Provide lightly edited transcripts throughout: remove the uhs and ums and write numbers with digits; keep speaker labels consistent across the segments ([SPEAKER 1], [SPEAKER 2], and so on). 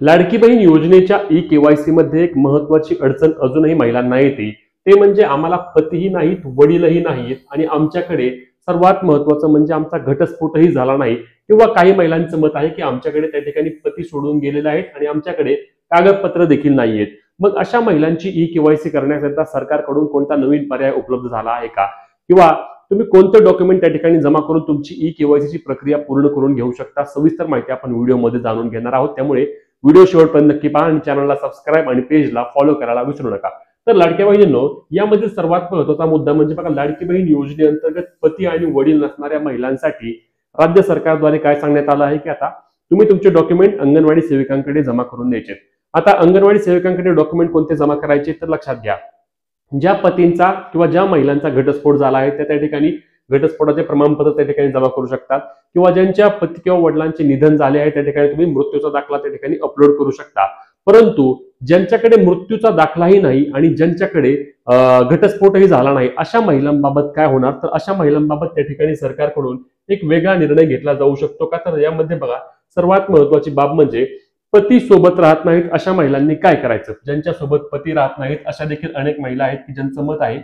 [SPEAKER 1] लाडकी बहीण योजनेच्या ई-केवायसी मध्ये एक महत्त्वाची अडचण अजूनही महिलांना येते, ते म्हणजे आम्हाला पतीही नाहीत, वडीलही नाहीत आणि आमच्याकडे सर्वात महत्त्वाचं म्हणजे आमचा घटस्फोटही झाला नाही किंवा काही महिलांचं मत आहे की आमच्याकडे त्या ठिकाणी पती सोडून गेलेले आहेत आणि आमच्याकडे कागदपत्र देखील नाहीयेत। मग अशा महिलांची ई-केवायसी करण्याकरिता सरकारकडून कोणता नवीन पर्याय उपलब्ध झाला आहे का, किंवा तुम्ही कोणते डॉक्युमेंट त्या ठिकाणी जमा करून तुमची ई-केवायसीची प्रक्रिया पूर्ण करून घेऊ शकता, सविस्तर माहिती आपण व्हिडिओमध्ये जाणून घेणार आहोत। त्यामुळे व्हिडिओ शेवटपर्यंत नक्की पहा आणि चॅनलला सबस्क्राइब आणि पेजला फॉलो करायला विसरू नका। तर लाडक्या बहिणींनो, यामधील सर्वात महत्त्वाचा मुद्दा म्हणजे बघा, लाडकी बहीण योजनेअंतर्गत पती आणि वडील नसणाऱ्या महिलांसाठी राज्य सरकारद्वारे काय सांगण्यात आलं आहे की आता तुम्ही तुमचे डॉक्युमेंट अंगणवाडी सेविकांकडे जमा करून द्यायचे। आता अंगणवाडी सेविकांकडे डॉक्युमेंट कोणते जमा करायचे तर लक्षात घ्या, ज्या पतींचा किंवा ज्या महिलांचा घटस्फोट झाला आहे त्या ठिकाणी घटस्फोटाचे प्रमाणपत्र त्या ठिकाणी जमा करू शकतात, किंवा ज्यांच्या पती किंवा वडिलांचे निधन झाले आहे त्या ठिकाणी तुम्ही मृत्यूचा दाखला त्या ठिकाणी अपलोड करू शकता। परंतु ज्यांच्याकडे मृत्यूचा दाखलाही नाही आणि ज्यांच्याकडे घटस्फोटही झाला नाही अशा महिलांबाबत काय होणार, तर अशा महिलांबाबत त्या ठिकाणी सरकारकडून एक वेगळा निर्णय घेतला जाऊ शकतो का, तर यामध्ये बघा सर्वात महत्त्वाची बाब म्हणजे पती सोबत राहत नाहीत अशा महिलांनी काय करायचं। ज्यांच्या सोबत पती राहत नाहीत अशा देखील अनेक महिला आहेत की ज्यांचं मत आहे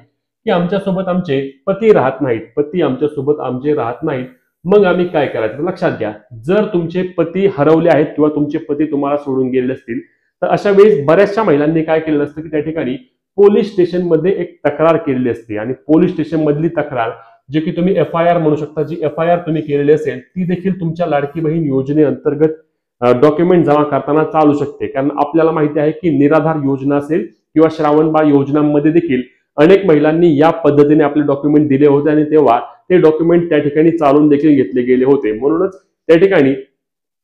[SPEAKER 1] की आमच्या सोबत आमचे पती राहत नाहीत, पती आमच्या सोबत आमचे राहत नाहीत, मग आम्ही काय करायचं। लक्षात घ्या, जर तुमचे पती हरवले आहेत किंवा तुमचे पती तुम्हाला सोडून गेलेले असतील तर अशा वेळेस बऱ्याचशा महिलांनी काय केलेलं असतं की त्या ठिकाणी पोलीस स्टेशनमध्ये एक तक्रार केलेली असते आणि पोलीस स्टेशन मधली तक्रार जे की तुम्ही FIR म्हणू शकता, जी FIR तुम्ही केलेली असेल ती देखील तुमच्या लाडकी बहीण योजनेअंतर्गत डॉक्युमेंट जमा करताना चालू शकते। कारण आपल्याला माहिती आहे की निराधार योजना असेल किंवा श्रावणबाळ योजनांमध्ये देखील अनेक महिलांनी या पद्धतीने आपले डॉक्युमेंट दिले होते आणि तेव्हा ते डॉक्युमेंट त्या ठिकाणी चालून देखील घेतले गेले होते। म्हणूनच त्या ठिकाणी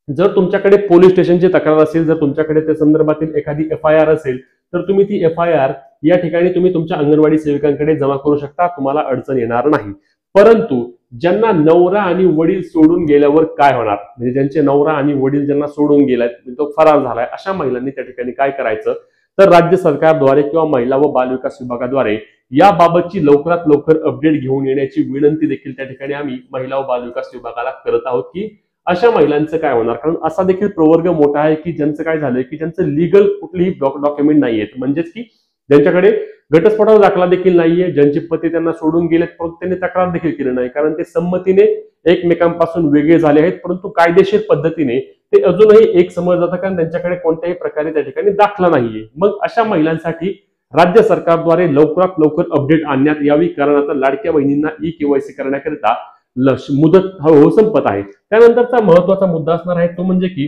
[SPEAKER 1] जर तुमच्याकडे पोलीस स्टेशनची तक्रार असेल, जर तुमच्याकडे त्या संदर्भातील एखादी FIR असेल तर तुम्ही ती FIR या ठिकाणी तुम्ही तुमच्या अंगणवाडी सेविकांकडे जमा करू शकता, तुम्हाला अडचण येणार नाही। परंतु ज्यांना नवरा आणि वडील सोडून गेल्यावर काय होणार, म्हणजे ज्यांचे नवरा आणि वडील ज्यांना सोडून गेलाय, तो फरार झालाय, अशा महिलांनी त्या ठिकाणी काय करायचं तर राज्य सरकारद्वारे किंवा महिला व बाल विकास विभागाद्वारे याबाबतची लवकरात लवकर अपडेट घेऊन येण्याची विनंती देखील त्या ठिकाणी आम्ही महिला व बाल विकास विभागाला करत आहोत की अशा महिलांचं काय होणार। कारण असा देखील प्रवर्ग मोठा आहे की ज्यांचं काय झालंय की ज्यांचं लीगल कुठलीही डॉक्युमेंट नाहीयेत, म्हणजेच की ज्यांच्याकडे घटस्फोटाचा दाखला देखील नाहीये, ज्यांचे पती त्यांना सोडून गेलेत परंतु त्यांनी तक्रार देखील केली नाही, कारण ते संमतीने एकमेकांपासून वेगळे झाले आहेत परंतु कायदेशीर पद्धतीने ते अजूनही एक समजलं जातं कारण त्यांच्याकडे कोणत्याही प्रकारे त्या ठिकाणी दाखला नाहीये। मग अशा महिलांसाठी राज्य सरकारद्वारे लवकरात लवकर अपडेट आणण्यात यावी, कारण आता लाडक्या बहिणींना ई-केवायसी करण्याकरिता मुदत संपत आहे। त्यानंतरचा महत्त्वाचा मुद्दा असणार आहे तो म्हणजे की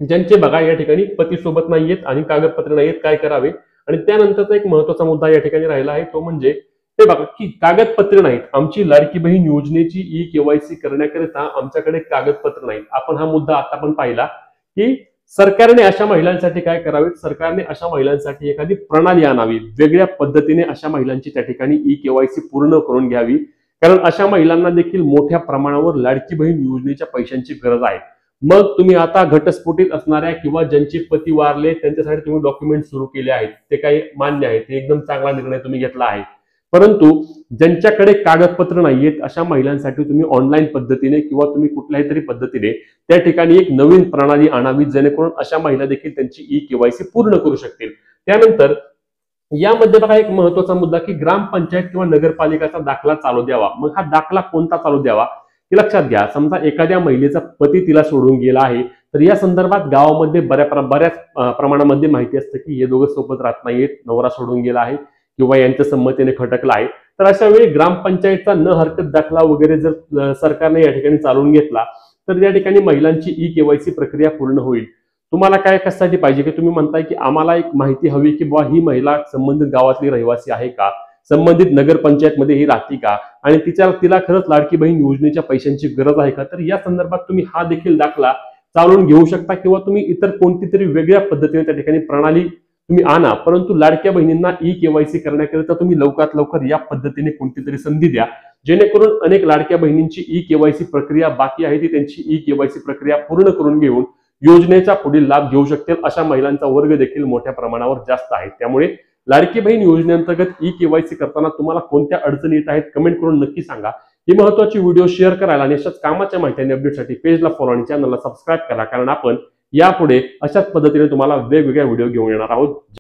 [SPEAKER 1] ज्यांचे बघा या ठिकाणी पती सोबत नाहीयेत आणि कागदपत्र नाहीयेत काय करावे, आणि त्यानंतरचा एक महत्त्वाचा मुद्दा या ठिकाणी राहिला आहे तो म्हणजे ते बघा की कागदपत्र नाहीत, आमची लाडकी बहीण योजनेची ई-केवायसी करण्याकरिता आमच्याकडे कागदपत्र नाहीत। आपण हा मुद्दा आता पण पाहिला की सरकारने अशा महिलांसाठी काय करावे, सरकारने अशा महिलांसाठी एखादी प्रणाली आणावी, वेगळ्या पद्धतीने अशा महिलांची त्या ठिकाणी ई-केवायसी पूर्ण करून घ्यावी, कारण अशा महिलांना देखील मोठ्या प्रमाणावर लाडकी बहीण योजनेच्या पैशांची गरज आहे। मग तुम्ही आता घटस्फोटित असणाऱ्या किंवा ज्यांचे पती वारले त्यांच्यासाठी तुम्ही डॉक्युमेंट सुरू केले आहेत, ते काही मान्य आहे, ते एकदम चांगला निर्णय तुम्ही घेतला आहे। परंतु ज्यांच्याकडे कागदपत्र नाहीयेत अशा महिलांसाठी तुम्ही ऑनलाईन पद्धतीने किंवा तुम्ही कुठल्याही तरी पद्धतीने त्या ठिकाणी एक नवीन प्रणाली आणावी, जेणेकरून अशा महिला देखील त्यांची ई-केवायसी पूर्ण करू शकतील। त्यानंतर यामध्ये बघा एक महत्त्वाचा मुद्दा की ग्रामपंचायत किंवा नगरपालिकाचा दाखला चालू द्यावा। मग हा दाखला कोणता चालू द्यावा हे लक्षात घ्या, समजा एखाद्या महिलेचा पती तिला सोडून गेला आहे तर या संदर्भात गावामध्ये बऱ्याच प्रमाणामध्ये माहिती असते की हे दोघं सोबत राहत नाहीयेत, नवरा सोडून गेला आहे किंवा यांच्या संमतीने खटकला आहे, तर अशा वेळी ग्रामपंचायतचा न हरकत दाखला वगैरे जर सरकारने या ठिकाणी चालवून घेतला तर या ठिकाणी महिलांची ई-केवायसी प्रक्रिया पूर्ण होईल। तुम्हाला काय कशासाठी पाहिजे की तुम्ही म्हणताय की आम्हाला एक माहिती हवी की बाबा ही महिला संबंधित गावातली रहिवासी आहे का, संबंधित नगरपंचायतमध्ये ही राहते का आणि तिला खरंच लाडकी बहीण योजनेच्या पैशांची गरज आहे का, तर या संदर्भात तुम्ही हा देखील दाखला चालवून घेऊ शकता किंवा तुम्ही इतर कोणती तरी वेगळ्या पद्धतीने त्या ठिकाणी प्रणाली तुम्ही आणा, परंतु लाडक्या बहिणींना ई-केवायसी करण्याकरिता तुम्ही लवकरात लवकर या पद्धतीने कोणती तरी संधी द्या, जेणेकरून अनेक लाडक्या बहिणींची ई-केवायसी प्रक्रिया बाकी आहे ती त्यांची ई-केवायसी प्रक्रिया पूर्ण करून घेऊन योजनेचा पुढील लाभ घेऊ शकतील। अशा महिलांचा वर्ग देखील मोठ्या प्रमाणावर जास्त आहे। त्यामुळे लाडकी बहीण योजनेअंतर्गत ई-केवायसी करताना तुम्हाला कोणत्या अडचणी येत आहेत कमेंट करून नक्की सांगा। ही महत्त्वाची व्हिडिओ शेअर करायला आणि अशाच कामाच्या माहिती आणि अपडेटसाठी पेजला फॉलो आणि चॅनलला सबस्क्राइब करा, कारण आपण यापुढे अशाच पद्धतीने तुम्हाला वेगवेगळ्या व्हिडिओ घेऊन येणार आहोत.